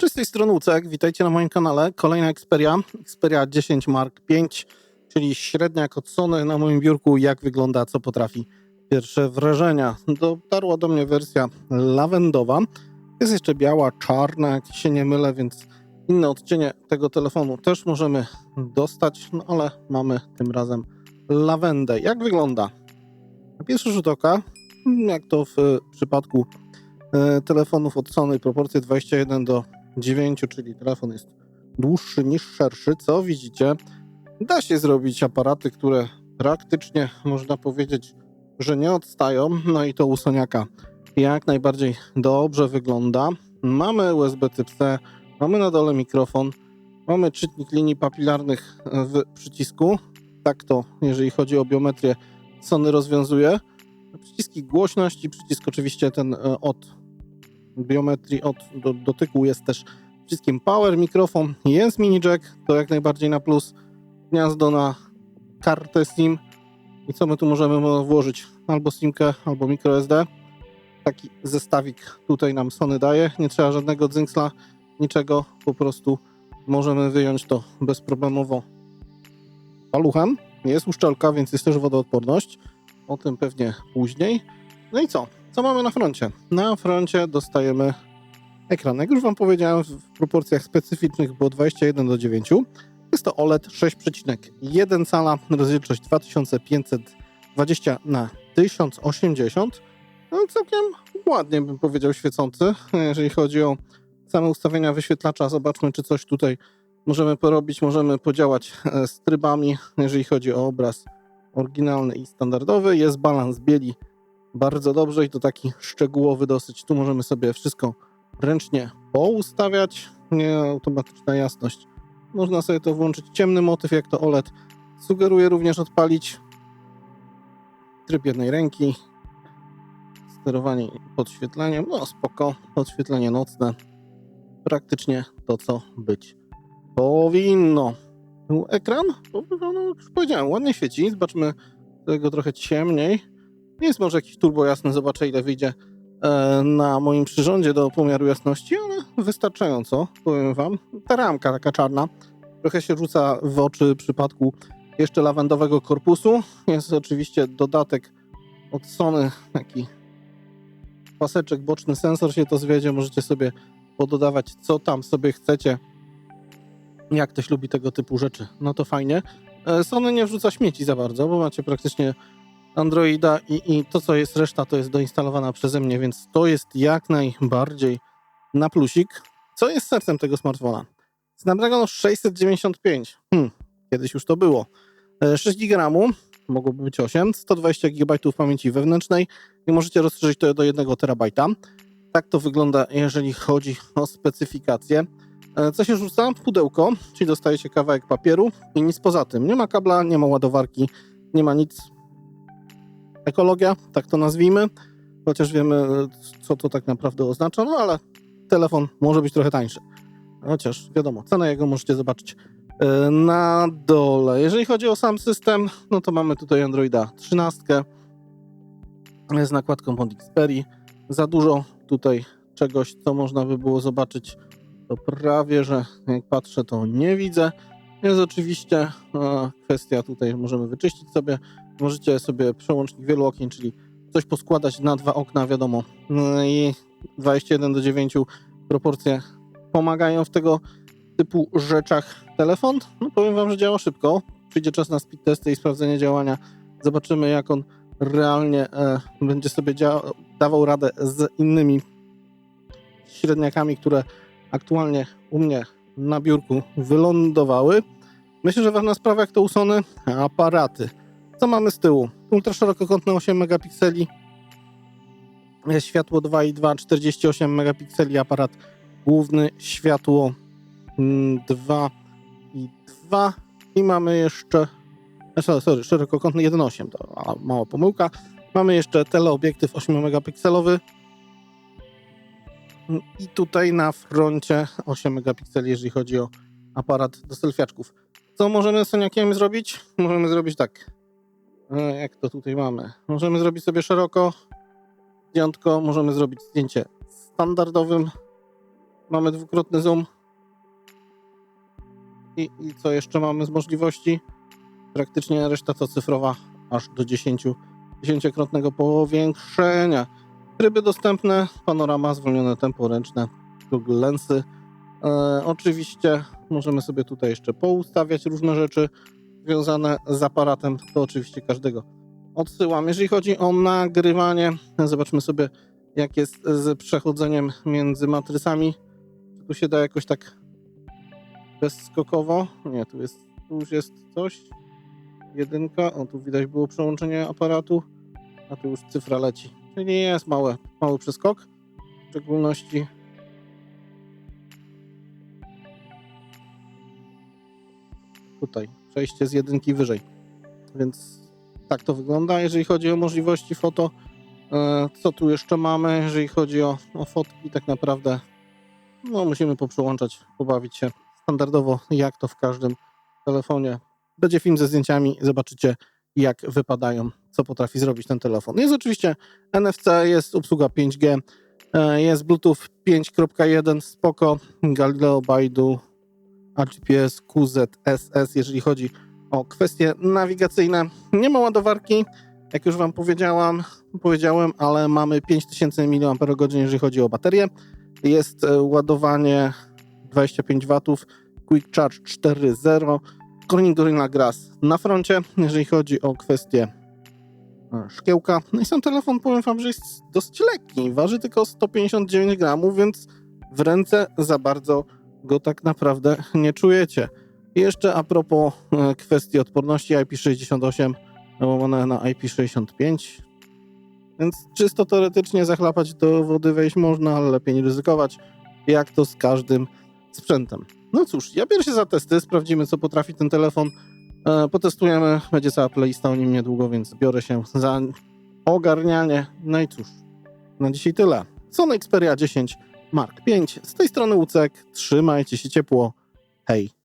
Cześć, z tej strony Lucek, witajcie na moim kanale. Kolejna Xperia 10 Mark V, czyli średniak od Sony na moim biurku. Jak wygląda, co potrafi. Pierwsze wrażenia. Dotarła do mnie wersja lawendowa. Jest jeszcze biała, czarna, jak się nie mylę, więc inne odcienie tego telefonu też możemy dostać, no ale mamy tym razem lawendę. Jak wygląda? Na pierwszy rzut oka, jak to w przypadku telefonów od Sony, proporcje 21:9, czyli telefon jest dłuższy niż szerszy. Co widzicie? Da się zrobić aparaty, które praktycznie można powiedzieć, że nie odstają. No i to u Soniaka jak najbardziej dobrze wygląda. Mamy USB Typ-C, mamy na dole mikrofon, mamy czytnik linii papilarnych w przycisku. Tak to, jeżeli chodzi o biometrię, Sony rozwiązuje. Przyciski głośności, przycisk oczywiście ten od biometrii, od dotyku jest też przyciskiem power, mikrofon, jest mini jack, to jak najbardziej na plus, gniazdo na kartę SIM i co my tu możemy włożyć? Albo SIMkę, albo microSD. Taki zestawik tutaj nam Sony daje, nie trzeba żadnego dzynksla, niczego, po prostu możemy wyjąć to bezproblemowo paluchem. Jest uszczelka, więc jest też wodoodporność, o tym pewnie później. No i co? Co mamy na froncie? Na froncie dostajemy ekran. Jak już Wam powiedziałem, w proporcjach specyficznych było 21:9. Jest to OLED 6,1 cala, rozdzielczość 2520 na 1080. No całkiem ładnie bym powiedział świecący. Jeżeli chodzi o same ustawienia wyświetlacza, zobaczmy, czy coś tutaj możemy porobić. Możemy podziałać z trybami, jeżeli chodzi o obraz oryginalny i standardowy. Jest balans bieli bardzo dobrze i to taki szczegółowy dosyć. Tu możemy sobie wszystko ręcznie poustawiać. Nie automatyczna jasność. Można sobie to włączyć. Ciemny motyw, jak to OLED sugeruje, również odpalić. Tryb jednej ręki. Sterowanie podświetleniem. No spoko. Podświetlenie nocne. Praktycznie to, co być powinno. Ekran, no, już powiedziałem, ładnie świeci. Zobaczmy tego trochę ciemniej. Jest może jakiś turbo jasny, zobaczę ile wyjdzie na moim przyrządzie do pomiaru jasności, ale wystarczająco, powiem Wam. Ta ramka taka czarna trochę się rzuca w oczy w przypadku jeszcze lawendowego korpusu. Jest oczywiście dodatek od Sony, taki paseczek boczny, sensor się to zwiedzie, możecie sobie pododawać co tam sobie chcecie. Jak ktoś lubi tego typu rzeczy, no to fajnie. Sony nie wrzuca śmieci za bardzo, bo macie praktycznie Androida i to, co jest reszta, to jest doinstalowana przeze mnie, więc to jest jak najbardziej na plusik. Co jest sercem tego smartfona? Snapdragon 695. Kiedyś już to było. 6 GB, mogłoby być 8, 120 GB pamięci wewnętrznej i możecie rozszerzyć to do 1 terabajta. Tak to wygląda, jeżeli chodzi o specyfikację. Co się rzuca? Pudełko, czyli dostajecie kawałek papieru i nic poza tym. Nie ma kabla, nie ma ładowarki, nie ma nic. Ekologia, tak to nazwijmy, chociaż wiemy, co to tak naprawdę oznacza, no ale telefon może być trochę tańszy. Chociaż wiadomo, cenę jego możecie zobaczyć na dole. Jeżeli chodzi o sam system, no to mamy tutaj Androida 13 z nakładką od Xperii. Za dużo tutaj czegoś, co można by było zobaczyć, to prawie, że jak patrzę, to nie widzę. Jest oczywiście kwestia tutaj, możemy wyczyścić sobie. Możecie sobie przełącznik wielu okien, czyli coś poskładać na 2 okna, wiadomo. I 21:9 proporcje pomagają w tego typu rzeczach. Telefon, no powiem Wam, że działa szybko. Przyjdzie czas na speed testy i sprawdzenie działania. Zobaczymy, jak on realnie będzie sobie dawał radę z innymi średniakami, które aktualnie u mnie na biurku wylądowały. Myślę, że ważna sprawa, jak to u Sony, aparaty. Co mamy z tyłu? Ultraszerokokątne 8 megapikseli, światło 2,2, 48 megapikseli, aparat główny, światło 2,2 i mamy jeszcze, szerokokątny 1,8, to mała pomyłka. Mamy jeszcze teleobiektyw 8 megapikselowy i tutaj na froncie 8 megapikseli, jeżeli chodzi o aparat do selfiaczków. Co możemy z Soniakiem zrobić? Możemy zrobić tak. Jak to tutaj mamy? Możemy zrobić sobie szeroko zdjętko, możemy zrobić zdjęcie standardowym Mamy dwukrotny zoom. I co jeszcze mamy z możliwości? Praktycznie reszta to cyfrowa, aż do 10-krotnego powiększenia. Tryby dostępne, panorama, zwolnione tempo ręczne, Google Lensy. Oczywiście możemy sobie tutaj jeszcze poustawiać różne rzeczy związane z aparatem. To oczywiście każdego odsyłam. Jeżeli chodzi o nagrywanie, zobaczmy sobie, jak jest z przechodzeniem między matrysami. Czy tu się da jakoś tak bezskokowo? Nie, tu już jest coś. 1. O, tu widać było przełączenie aparatu, a tu już cyfra leci. Czyli jest mały przeskok. W szczególności tutaj przejście z 1 wyżej. Więc tak to wygląda. Jeżeli chodzi o możliwości foto, co tu jeszcze mamy? Jeżeli chodzi o fotki, tak naprawdę no, musimy poprzełączać, pobawić się standardowo, jak to w każdym telefonie. Będzie film ze zdjęciami, zobaczycie, jak wypadają, co potrafi zrobić ten telefon. Jest oczywiście NFC, jest obsługa 5G, jest Bluetooth 5.1, spoko, Galileo, Baidu, AGPS, QZSS, jeżeli chodzi o kwestie nawigacyjne. Nie ma ładowarki, jak już wam powiedziałem, ale mamy 5000 mAh, jeżeli chodzi o baterię. Jest ładowanie 25 W, Quick Charge 4.0, Corning Gorilla Glass na froncie, jeżeli chodzi o kwestię szkiełka. No i sam telefon, powiem wam, że jest dosyć lekki, waży tylko 159 gramów, więc w ręce za bardzo go tak naprawdę nie czujecie. I jeszcze a propos kwestii odporności IP68 łamane na IP65, więc czysto teoretycznie zachlapać do wody wejść można, ale lepiej nie ryzykować, jak to z każdym sprzętem. No cóż, ja biorę się za testy, sprawdzimy, co potrafi ten telefon, potestujemy, będzie cała playlista o nim niedługo, więc biorę się za ogarnianie. No i cóż, na dzisiaj tyle. Sony Xperia 10 Mark V, z tej strony Łucek, trzymajcie się ciepło, hej!